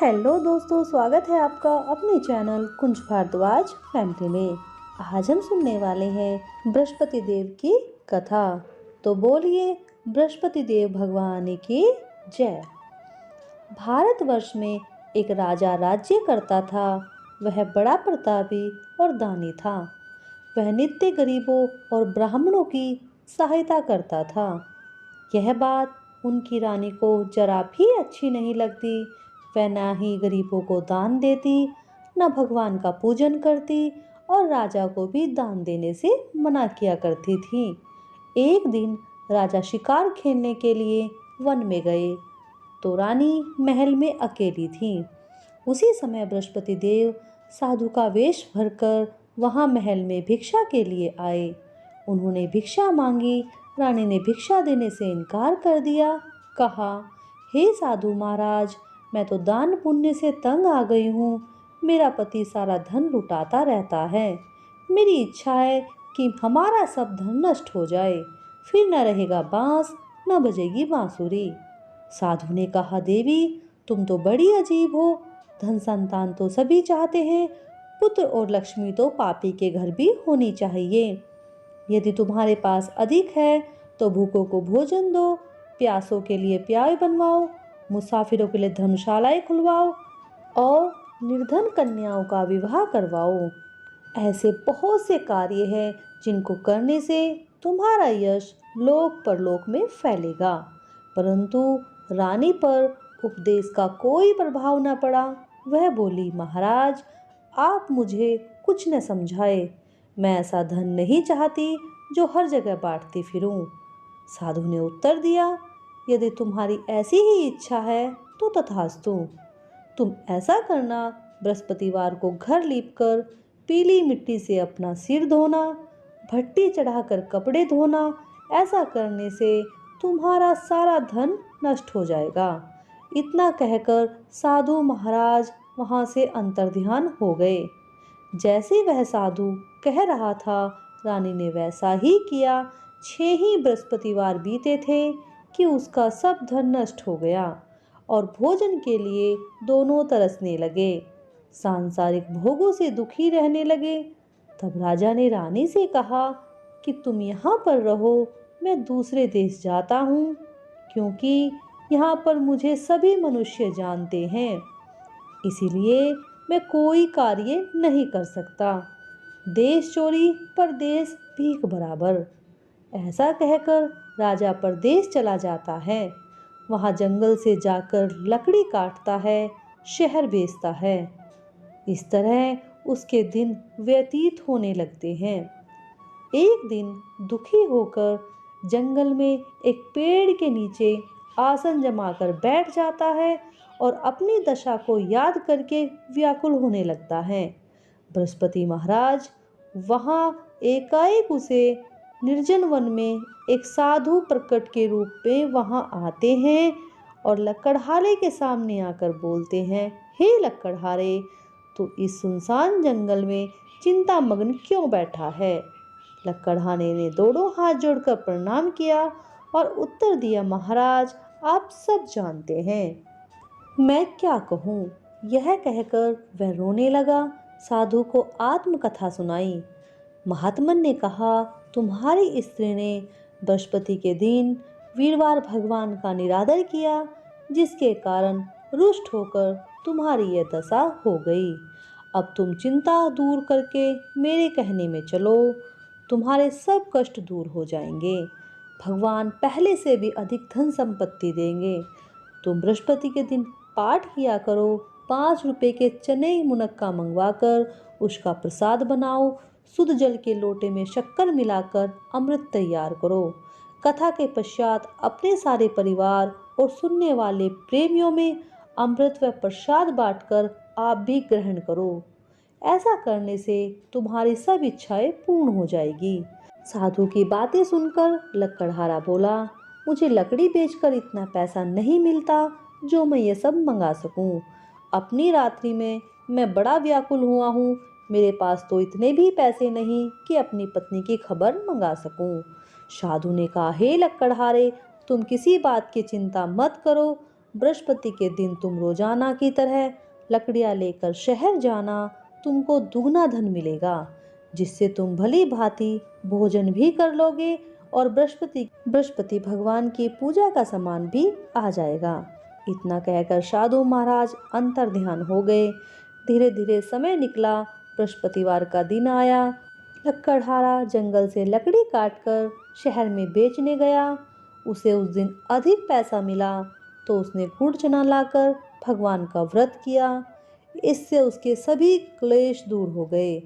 Hello दोस्तों, स्वागत है आपका अपने चैनल कुंज भारद्वाज फैमिली में। आज हम सुनने वाले हैं बृहस्पति देव की कथा। तो बोलिए बृहस्पति देव भगवान की जय। भारतवर्ष में एक राजा राज्य करता था। वह बड़ा प्रतापी और दानी था। वह नित्य गरीबों और ब्राह्मणों की सहायता करता था। यह बात उनकी रानी को जरा भी अच्छी नहीं लगती। वह न ही गरीबों को दान देती, न भगवान का पूजन करती और राजा को भी दान देने से मना किया करती थी। एक दिन राजा शिकार खेलने के लिए वन में गए तो रानी महल में अकेली थी। उसी समय बृहस्पति देव साधु का वेश भरकर वहां महल में भिक्षा के लिए आए। उन्होंने भिक्षा मांगी। रानी ने भिक्षा देने से इनकार कर दिया। कहा, हे साधु महाराज, मैं तो दान पुण्य से तंग आ गई हूँ। मेरा पति सारा धन लुटाता रहता है। मेरी इच्छा है कि हमारा सब धन नष्ट हो जाए, फिर न रहेगा बांस, न बजेगी बांसुरी। साधु ने कहा, देवी तुम तो बड़ी अजीब हो। धन संतान तो सभी चाहते हैं, पुत्र और लक्ष्मी तो पापी के घर भी होनी चाहिए। यदि तुम्हारे पास अधिक है तो भूखों को भोजन दो, प्यासों के लिए प्याऊ बनवाओ, मुसाफिरों के लिए धर्मशालाएं खुलवाओ और निर्धन कन्याओं का विवाह करवाओ। ऐसे बहुत से कार्य हैं जिनको करने से तुम्हारा यश लोक परलोक में फैलेगा। परंतु रानी पर उपदेश का कोई प्रभाव न पड़ा। वह बोली, महाराज आप मुझे कुछ न समझाए। मैं ऐसा धन नहीं चाहती जो हर जगह बांटती फिरूं। साधु ने उत्तर दिया, यदि तुम्हारी ऐसी ही इच्छा है तो तथास्तु। तुम ऐसा करना, बृहस्पतिवार को घर लीपकर पीली मिट्टी से अपना सिर धोना, भट्टी चढ़ाकर कपड़े धोना। ऐसा करने से तुम्हारा सारा धन नष्ट हो जाएगा। इतना कहकर साधु महाराज वहां से अंतर्ध्यान हो गए। जैसे वह साधु कह रहा था, रानी ने वैसा ही किया। 6 ही बृहस्पतिवार बीते थे कि उसका सब धन नष्ट हो गया और भोजन के लिए दोनों तरसने लगे, सांसारिक भोगों से दुखी रहने लगे। तब राजा ने रानी से कहा कि तुम यहाँ पर रहो, मैं दूसरे देश जाता हूँ, क्योंकि यहाँ पर मुझे सभी मनुष्य जानते हैं, इसीलिए मैं कोई कार्य नहीं कर सकता। देश चोरी परदेश भीख बराबर। ऐसा कहकर राजा परदेश चला जाता है। वहां जंगल से जाकर लकड़ी काटता है, शहर बेचता है। इस तरह उसके दिन व्यतीत होने लगते हैं। एक दिन दुखी होकर जंगल में एक पेड़ के नीचे आसन जमाकर बैठ जाता है और अपनी दशा को याद करके व्याकुल होने लगता है। बृहस्पति महाराज वहां एकाएक उसे निर्जन वन में एक साधु प्रकट के रूप में वहां आते हैं और लकड़हारे के सामने आकर बोलते हैं, हे लकड़हारे, तू इस सुनसान जंगल में चिंतामग्न क्यों बैठा है? लकड़हारे ने दोनों हाथ जोड़कर प्रणाम किया और उत्तर दिया, महाराज आप सब जानते हैं, मैं क्या कहूँ। यह कहकर वह रोने लगा। साधु को आत्मकथा सुनाई। महात्मन ने कहा, तुम्हारी स्त्री ने बृहस्पति के दिन वीरवार भगवान का निरादर किया, जिसके कारण रुष्ट होकर तुम्हारी यह दशा हो गई। अब तुम चिंता दूर करके मेरे कहने में चलो, तुम्हारे सब कष्ट दूर हो जाएंगे। भगवान पहले से भी अधिक धन संपत्ति देंगे। तुम बृहस्पति के दिन पाठ किया करो। 5 रुपए के चने मुनक्का मंगवाकर उसका प्रसाद बनाओ। शुद्ध जल के लोटे में शक्कर मिलाकर अमृत तैयार करो। कथा के पश्चात अपने सारे परिवार और सुनने वाले प्रेमियों में अमृत व प्रसाद बांटकर आप भी ग्रहण करो। ऐसा करने से तुम्हारी सब इच्छाएं पूर्ण हो जाएगी। साधु की बातें सुनकर लकड़हारा बोला, मुझे लकड़ी बेचकर इतना पैसा नहीं मिलता जो मैं ये सब मंगा सकूं। अपनी रात्रि में मैं बड़ा व्याकुल हुआ हूँ। मेरे पास तो इतने भी पैसे नहीं कि अपनी पत्नी की खबर मंगा सकूं। साधु ने कहा, हे लकड़हारे, तुम किसी बात की चिंता मत करो। बृहस्पति के दिन तुम रोजाना की तरह लकड़ियां लेकर शहर जाना, तुमको दुगना धन मिलेगा, जिससे तुम भली भांति भोजन भी कर लोगे और बृहस्पति भगवान की पूजा का सामान भी आ जाएगा। इतना कहकर साधु महाराज अंतर ध्यान हो गए। धीरे धीरे समय निकला, बृहस्पतिवार का दिन आया। लकड़हारा जंगल से लकड़ी काटकर शहर में बेचने गया। उसे उस दिन अधिक पैसा मिला तो उसने गुड़ चना लाकर भगवान का व्रत किया। इससे उसके सभी क्लेश दूर हो गए,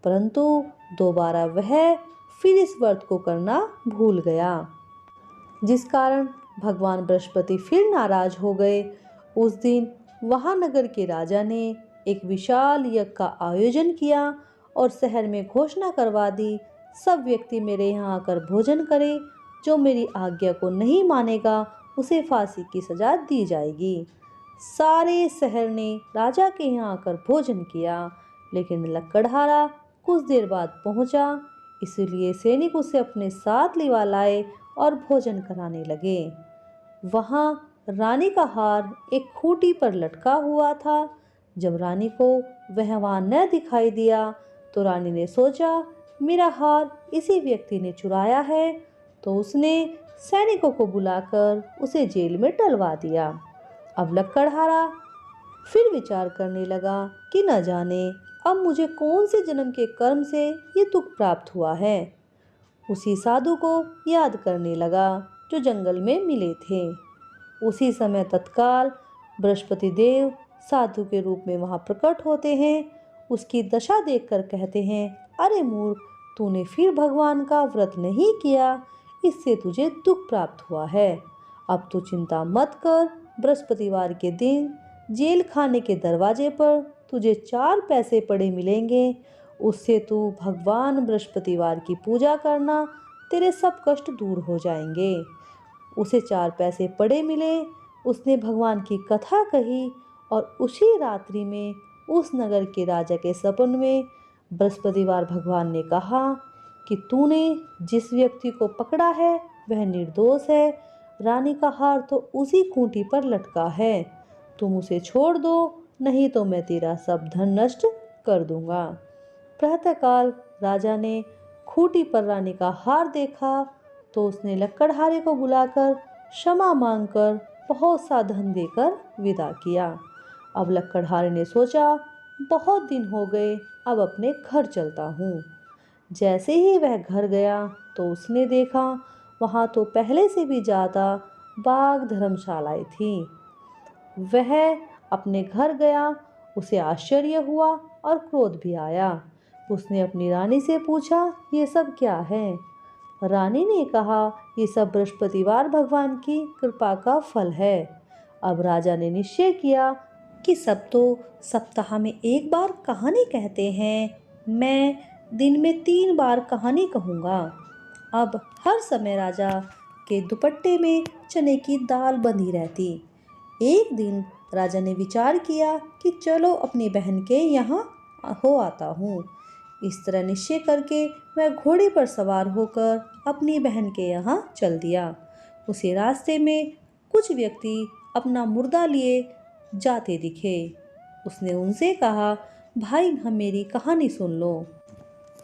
परंतु दोबारा वह फिर इस व्रत को करना भूल गया, जिस कारण भगवान बृहस्पति फिर नाराज हो गए। उस दिन वहां नगर के राजा ने एक विशाल यज्ञ का आयोजन किया और शहर में घोषणा करवा दी, सब व्यक्ति मेरे यहाँ आकर भोजन करे, जो मेरी आज्ञा को नहीं मानेगा उसे फांसी की सजा दी जाएगी। सारे शहर ने राजा के यहाँ आकर भोजन किया, लेकिन लकड़हारा कुछ देर बाद पहुंचा, इसलिए सैनिक उसे अपने साथ लिवा लाए और भोजन कराने लगे। वहां रानी का हार एक खूंटी पर लटका हुआ था। जब रानी को वह वहां न दिखाई दिया तो रानी ने सोचा मेरा हार इसी व्यक्ति ने चुराया है, तो उसने सैनिकों को बुलाकर उसे जेल में डलवा दिया। अब लकड़हारा फिर विचार करने लगा कि न जाने अब मुझे कौन से जन्म के कर्म से ये दुख प्राप्त हुआ है। उसी साधु को याद करने लगा जो जंगल में मिले थे। उसी समय तत्काल बृहस्पति देव साधु के रूप में वहां प्रकट होते हैं। उसकी दशा देखकर कहते हैं, अरे मूर्ख, तूने फिर भगवान का व्रत नहीं किया, इससे तुझे दुख प्राप्त हुआ है। अब तू चिंता मत कर, बृहस्पतिवार के दिन जेल खाने के दरवाजे पर तुझे 4 पैसे पड़े मिलेंगे, उससे तू भगवान बृहस्पतिवार की पूजा करना, तेरे सब कष्ट दूर हो जाएंगे। उसे 4 पैसे पड़े मिले। उसने भगवान की कथा कही और उसी रात्रि में उस नगर के राजा के सपन में बृहस्पतिवार भगवान ने कहा कि तूने जिस व्यक्ति को पकड़ा है वह निर्दोष है, रानी का हार तो उसी खूंटी पर लटका है, तुम उसे छोड़ दो, नहीं तो मैं तेरा सब धन नष्ट कर दूंगा। प्रातःकाल राजा ने खूंटी पर रानी का हार देखा तो उसने लकड़हारे को बुलाकर क्षमा मांगकर बहुत सा धन देकर विदा किया। अब लकड़हारे ने सोचा बहुत दिन हो गए, अब अपने घर चलता हूँ। जैसे ही वह घर गया तो उसने देखा वहाँ तो पहले से भी ज़्यादा बाग धर्मशालाएं थीं। वह अपने घर गया, उसे आश्चर्य हुआ और क्रोध भी आया। उसने अपनी रानी से पूछा ये सब क्या है। रानी ने कहा ये सब बृहस्पतिवार भगवान की कृपा का फल है। अब राजा ने निश्चय किया कि सब तो सप्ताह में एक बार कहानी कहते हैं, मैं दिन में 3 बार कहानी कहूँगा। अब हर समय राजा के दुपट्टे में चने की दाल बंधी रहती। एक दिन राजा ने विचार किया कि चलो अपनी बहन के यहाँ हो आता हूँ। इस तरह निश्चय करके वह घोड़े पर सवार होकर अपनी बहन के यहाँ चल दिया। उसे रास्ते में कुछ व्यक्ति अपना मुर्दा लिए जाते दिखे। उसने उनसे कहा, भाई हम मेरी कहानी सुन लो।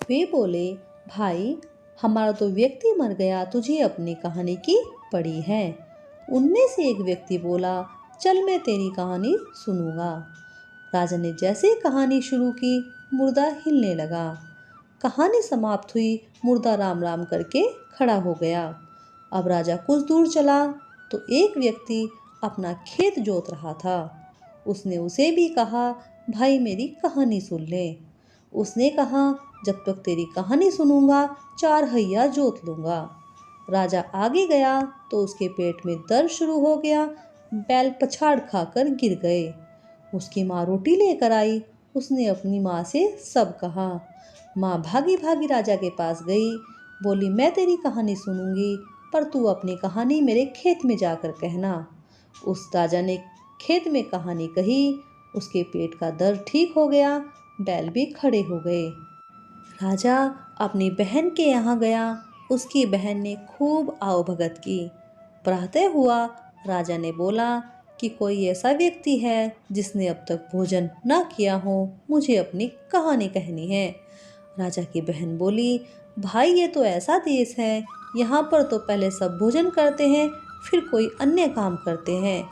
वे बोले, भाई हमारा तो व्यक्ति मर गया, तुझे अपनी कहानी की पड़ी है। उनमें से एक व्यक्ति बोला, चल मैं तेरी कहानी सुनूंगा। राजा ने जैसे कहानी शुरू की, मुर्दा हिलने लगा। कहानी समाप्त हुई, मुर्दा राम राम करके खड़ा हो गया। अब राजा कुछ दूर चला तो एक व्यक्ति अपना खेत जोत रहा था। उसने उसे भी कहा, भाई मेरी कहानी सुन ले। उसने कहा, जब तक तेरी कहानी सुनूंगा 4 हैया जोत लूंगा। राजा आगे गया तो उसके पेट में दर्द शुरू हो गया, बैल पछाड़ खाकर गिर गए। उसकी माँ रोटी लेकर आई। उसने अपनी माँ से सब कहा। माँ भागी भागी राजा के पास गई, बोली मैं तेरी कहानी सुनूंगी, पर तू अपनी कहानी मेरे खेत में जाकर कहना। उस राजा ने खेत में कहानी कही। उसके पेट का दर्द ठीक हो गया, बैल भी खड़े हो गए। राजा अपनी बहन के यहाँ गया। उसकी बहन ने खूब आवभगत की। प्रातः हुआ, राजा ने बोला, कि कोई ऐसा व्यक्ति है जिसने अब तक भोजन न किया हो, मुझे अपनी कहानी कहनी है। राजा की बहन बोली, भाई ये तो ऐसा देश है, यहाँ पर तो पहले सब भोजन करते हैं, फिर कोई अन्य काम करते हैं।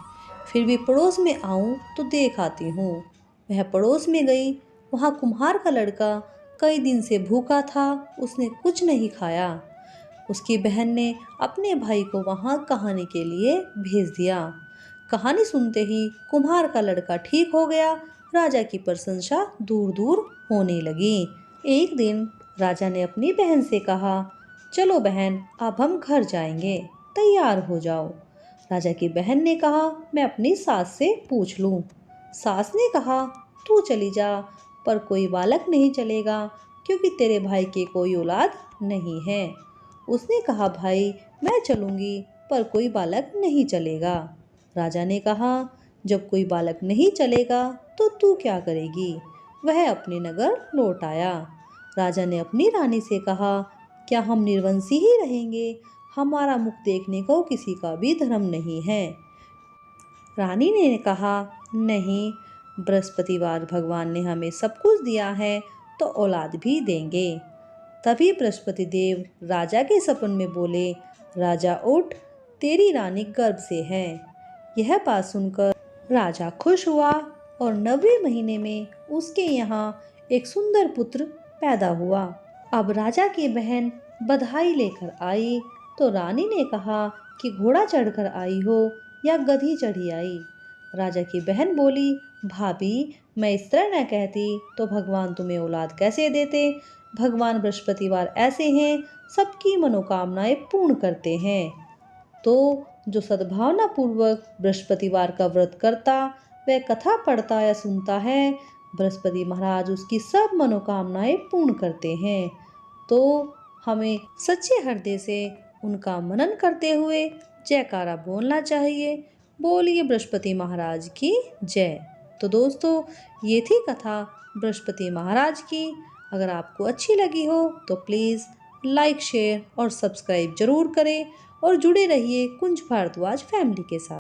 फिर भी पड़ोस में आऊँ तो देख आती हूँ। वह पड़ोस में गई, वहाँ कुम्हार का लड़का कई दिन से भूखा था, उसने कुछ नहीं खाया। उसकी बहन ने अपने भाई को वहाँ कहानी के लिए भेज दिया। कहानी सुनते ही कुम्हार का लड़का ठीक हो गया। राजा की प्रशंसा दूर दूर होने लगी। एक दिन राजा ने अपनी बहन से कहा, चलो बहन, अब हम घर जाएंगे, तैयार हो जाओ। राजा की बहन ने कहा, मैं अपनी सास से पूछ लूं। सास ने कहा, तू चली जा, पर कोई बालक नहीं चलेगा, क्योंकि तेरे भाई की कोई औलाद नहीं है। उसने कहा, भाई मैं चलूंगी, पर कोई बालक नहीं चलेगा। राजा ने कहा, जब कोई बालक नहीं चलेगा तो तू क्या करेगी? वह अपने नगर लौट आया। राजा ने अपनी रानी से कहा, क्या हम निर्वंशी ही रहेंगे? हमारा मुख देखने को किसी का भी धर्म नहीं है। रानी ने कहा, नहीं, बृहस्पतिवार भगवान ने हमें सब कुछ दिया है तो औलाद भी देंगे। तभी बृहस्पति देव राजा के सपन में बोले, राजा उठ, तेरी रानी गर्भ से है। यह बात सुनकर राजा खुश हुआ और 9वें महीने में उसके यहाँ एक सुंदर पुत्र पैदा हुआ। अब राजा की बहन बधाई लेकर आई तो रानी ने कहा कि घोड़ा चढ़कर आई हो या गधी चढ़ी आई। राजा की बहन बोली, भाभी मैं इस तरह न कहती तो भगवान तुम्हें औलाद कैसे देते? भगवान बृहस्पतिवार ऐसे हैं, सबकी मनोकामनाएं पूर्ण करते हैं। तो जो सद्भावना पूर्वक बृहस्पतिवार का व्रत करता, वह कथा पढ़ता या सुनता है, बृहस्पति महाराज उसकी सब मनोकामनाएं पूर्ण करते हैं। तो हमें सच्चे हृदय से उनका मनन करते हुए जयकारा बोलना चाहिए। बोलिए बृहस्पति महाराज की जय। तो दोस्तों, ये थी कथा बृहस्पति महाराज की। अगर आपको अच्छी लगी हो तो प्लीज़ लाइक, शेयर और सब्सक्राइब जरूर करें और जुड़े रहिए कुंज भारद्वाज फैमिली के साथ।